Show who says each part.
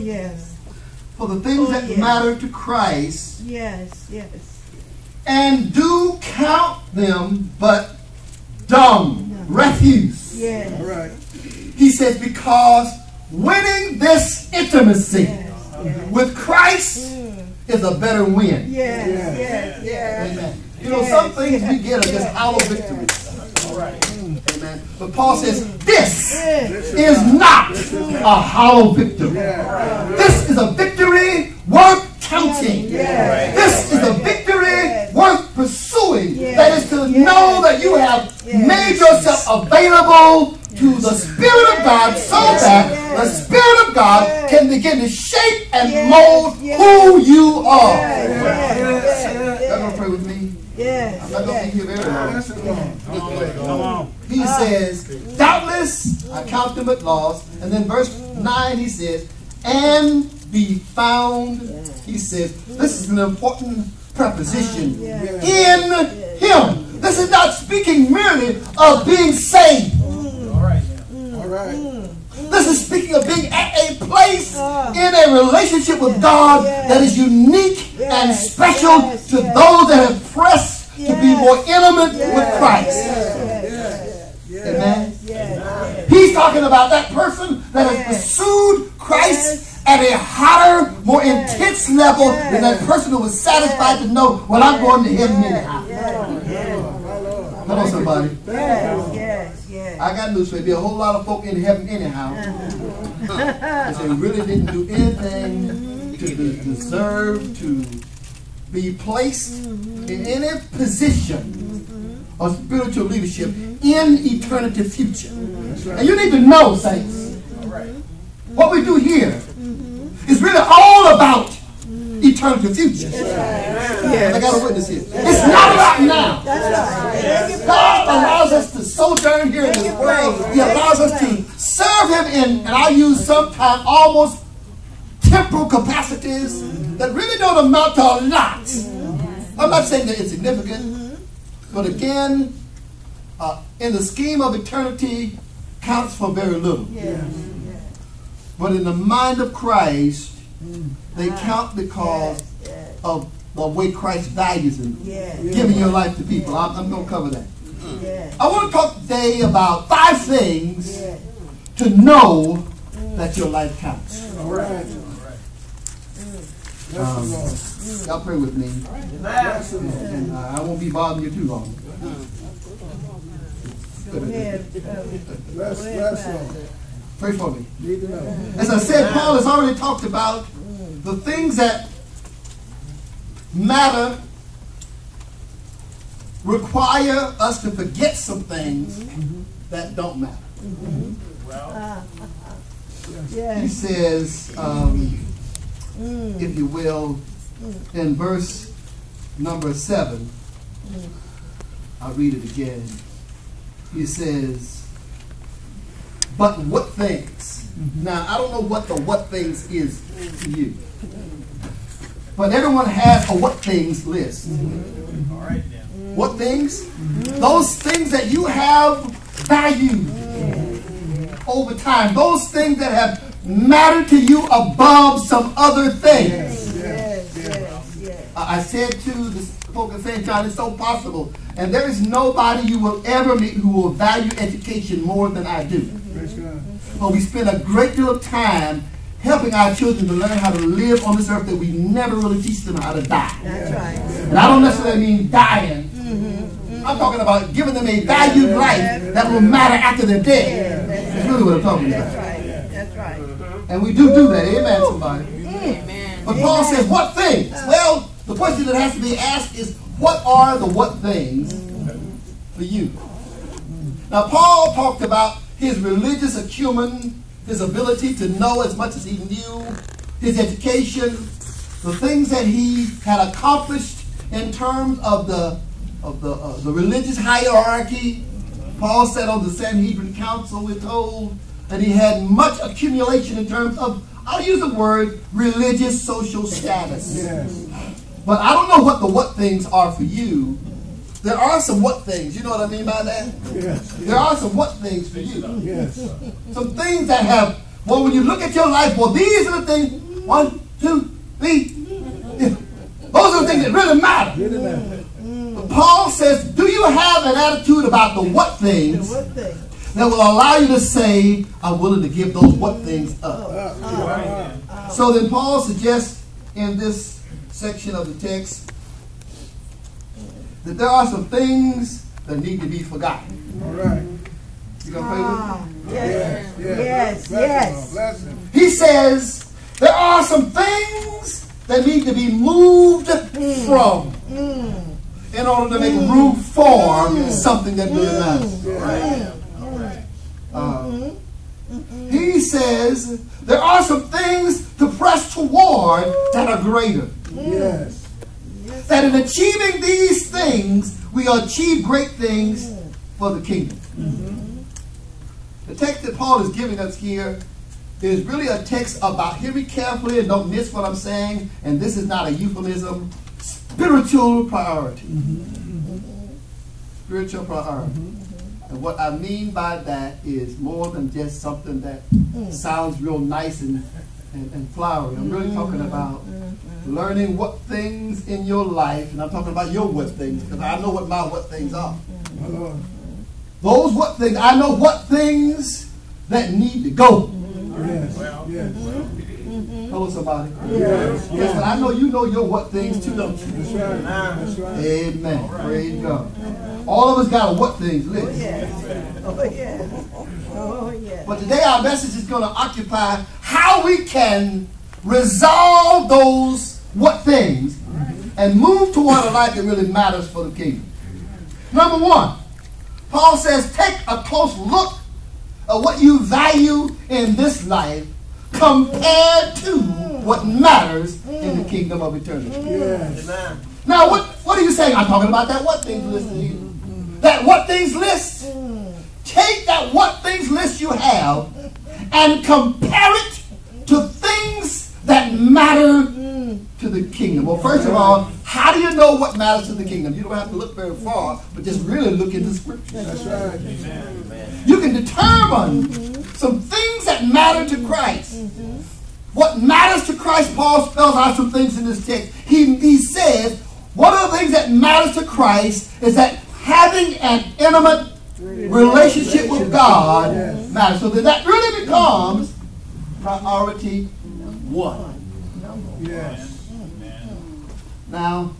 Speaker 1: Yes.
Speaker 2: For the things that matter to Christ.
Speaker 1: Yes, yes.
Speaker 2: And do count them but dung, refuse.
Speaker 1: Yes.
Speaker 3: All right.
Speaker 2: He says, because winning this intimacy with Christ is a better win.
Speaker 1: Yes, yes, yes.
Speaker 2: Amen. You know, some things we get are just hollow victories.
Speaker 3: All right.
Speaker 2: Amen. But Paul says, this is not a hollow victory. This is a victory worth counting. This is a victory worth pursuing. That is to know that you have made yourself available to the Spirit of God so that the Spirit of God can begin to shape and mold who you are. Y'all gonna pray with me? I'm not going to be here very long. He says, doubtless I count them but loss. And then verse 9 he says, and be found. He says, this is an important preposition. In him. This is not speaking merely of being saved. This is speaking of being at a place in a relationship with God that is unique and special to those that have pressed to be more intimate with Christ. Amen. He's talking about that person that has pursued Christ at a hotter, more intense level than that person who was satisfied to know, well, I'm going to heaven anyhow. Come on, somebody. I got news for you. There'll be a whole lot of folk in heaven anyhow. Because they really didn't do anything to deserve to be placed in any position of spiritual leadership in eternity future. And you need to know, saints, what we do here is really all about eternity future. I got a witness here. It's not about now. God allows us to sojourn here in this world. He allows us to serve Him in, and I use sometimes almost temporal capacities that really don't amount to a lot. I'm not saying they're insignificant, but again, in the scheme of eternity, counts for very little. But in the mind of Christ, they count because of the way Christ values them. Giving your life to people. I'm going to cover that. I want to talk today about 5 things to know that your life counts. Y'all pray with me. And I won't be bothering you too long. Pray for me. As I said, Paul has already talked about the things that matter require us to forget some things that don't matter. He says, if you will, in verse number 7, I'll read it again. He says, but what things? Now, I don't know what the what things is to you. But everyone has a what things list. What things? Those things that you have valued over time. Those things that have mattered to you above some other things. I said to the folk of St. John, it's so possible. And there is nobody you will ever meet who will value education more than I do. But we spend a great deal of time helping our children to learn how to live on this earth that we never really teach them how to die.
Speaker 1: That's right.
Speaker 2: And I don't necessarily mean dying. I'm talking about giving them a valued life that will matter after they're dead. That's really what I'm talking about.
Speaker 1: That's right.
Speaker 2: And we do that. Amen, somebody. Amen. But Paul says, what things? Well, the question that has to be asked is, what are the what things for you? Now, Paul talked about his religious acumen, his ability to know as much as he knew, his education, the things that he had accomplished in terms of the religious hierarchy. Paul said on the Sanhedrin Council, we're told, that he had much accumulation in terms of, I'll use the word, religious social status. Yes. But I don't know what the what things are for you. There are some what things. You know what I mean by that? Yes. There are some what things for you. Yes. Some things that have Well, when you look at your life, well, these are the things. 1, 2, 3. Yeah. Those are the things that really matter. But Paul says, do you have an attitude about the what things that will allow you to say, I'm willing to give those what things up? So then Paul suggests in this section of the text that there are some things that need to be forgotten.
Speaker 3: All right.
Speaker 2: You gonna pray with me?
Speaker 1: Yes.
Speaker 2: He says there are some things that need to be moved from in order to make room for something that really matters. He says there are some things to press toward that are greater.
Speaker 3: Yes.
Speaker 2: That in achieving these things, we achieve great things for the kingdom. The text that Paul is giving us here is really a text about, hear me carefully and don't miss what I'm saying, and this is not a euphemism, spiritual priority. Spiritual priority. And what I mean by that is more than just something that sounds real nice and flowery. I'm really talking about learning what things in your life, and I'm talking about your what things, because I know what my what things are. Those what things, I know what things that need to go. Hello, somebody. Yes, but I know you know your what things too, don't you?
Speaker 3: That's right. That's right.
Speaker 2: Amen. Praise God. All of us got a what things list. But today our message is going to occupy how we can resolve those what things and move toward a life that really matters for the kingdom. Number one, Paul says, take a close look at what you value in this life compared to what matters in the kingdom of eternity.
Speaker 3: Yes.
Speaker 2: Now, what are you saying? I'm talking about that what things list here. That what things list. Take that what things list you have and compare it to things that matter to the kingdom. Well, first of all, how do you know what matters to the kingdom? You don't have to look very far, but just really look in the scriptures.
Speaker 3: That's right.
Speaker 2: You can determine some things that matter to Christ. What matters to Christ, Paul spells out some things in this text. He says, one of the things that matters to Christ is that having an intimate relationship with God matters. So that really becomes priority one.
Speaker 3: Yes.
Speaker 2: Now,